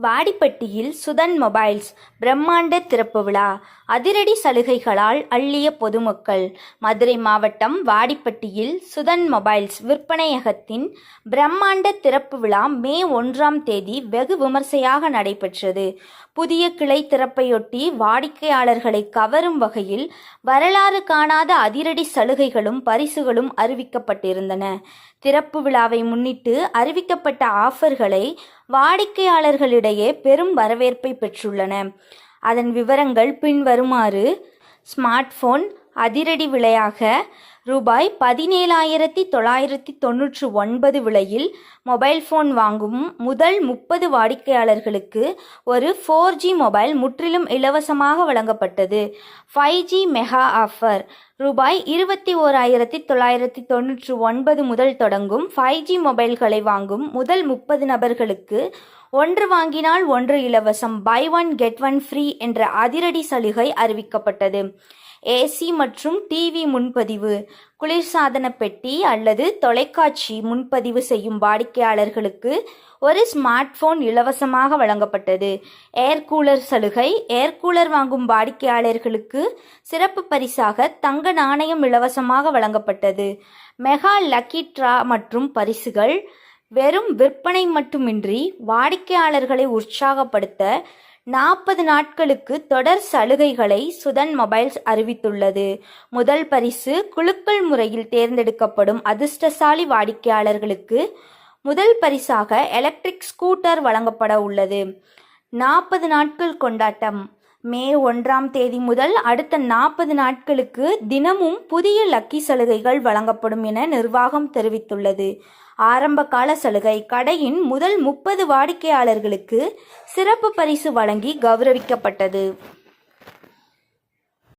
வாடிப்பட்டியில் Sudan mobiles பிரம்மாண்ட திறப்பு விழா. அதிரடி சலுகைகளால் அள்ளிய பொதுமக்கள். மதுரை மாவட்டம் வாடிப்பட்டியில் சுதன் மொபைல்ஸ் விற்பனையகத்தின் பிரம்மாண்ட திறப்பு விழா மே 1ஆம் தேதி வெகு விமர்சையாக நடைபெற்றது. புதிய கிளை திறப்பையொட்டி வாடிக்கையாளர்களை கவரும் வகையில் வரலாறு காணாத அதிரடி சலுகைகளும் பரிசுகளும் அறிவிக்கப்பட்டிருந்தன. திறப்பு விழாவை முன்னிட்டு அறிவிக்கப்பட்ட ஆஃபர்களை வாடிக்கையாளர்களிடையே பெரும் வரவேற்பை பெற்றுள்ளன. அதன் விவரங்கள் பின்வருமாறு. ஸ்மார்ட் போன் அதிரடி விலையாக ரூபாய் 17,999 விலையில் மொபைல் போன் வாங்கும் முதல் 30 வாடிக்கையாளர்களுக்கு ஒரு 4G மொபைல் முற்றிலும் இலவசமாக வழங்கப்பட்டது. 5G மெகா ஆஃபர் ரூபாய் 21,999 முதல் தொடங்கும் 5G மொபைல்களை வாங்கும் முதல் 30 நபர்களுக்கு ஒன்று வாங்கினால் ஒன்று இலவசம், buy one get one free என்ற அதிரடி சலுகை அறிவிக்கப்பட்டது. ஏசி மற்றும் டிவி முன்பதிவு, குளிர்சாதன பெட்டி அல்லது தொலைக்காட்சி முன்பதிவு செய்யும் வாடிக்கையாளர்களுக்கு ஒரு ஸ்மார்ட் போன் இலவசமாக வழங்கப்பட்டது. ஏர் கூலர் சலுகை, ஏர் கூலர் வாங்கும் வாடிக்கையாளர்களுக்கு சிறப்பு பரிசாக தங்க நாணயம் இலவசமாக வழங்கப்பட்டது. மெகா லக்கி டிரா மற்றும் பரிசுகள். வெறும் விற்பனை மட்டுமின்றி வாடிக்கையாளர்களை உற்சாகப்படுத்த 40 நாட்களுக்கு தொடர் சலுகைகளை சுதன் மொபைல்ஸ் அறிவித்துள்ளது. முதல் பரிசு குலுக்கல் முறையில் தேர்ந்தெடுக்கப்படும் அதிர்ஷ்டசாலி வாடிக்கையாளர்களுக்கு முதல் பரிசாக எலக்ட்ரிக் ஸ்கூட்டர் வழங்கப்பட உள்ளது. 40 நாட்கள் கொண்டாட்டம். மே 1ஆம் தேதி முதல் அடுத்த 40 நாட்களுக்கு தினமும் புதிய லக்கி சலுகைகள் வழங்கப்படும் என நிர்வாகம் தெரிவித்துள்ளது. ஆரம்ப கால சலுகை. கடையின் முதல் 30 வாடிக்கையாளர்களுக்கு சிறப்பு பரிசு வழங்கி கௌரவிக்கப்பட்டது.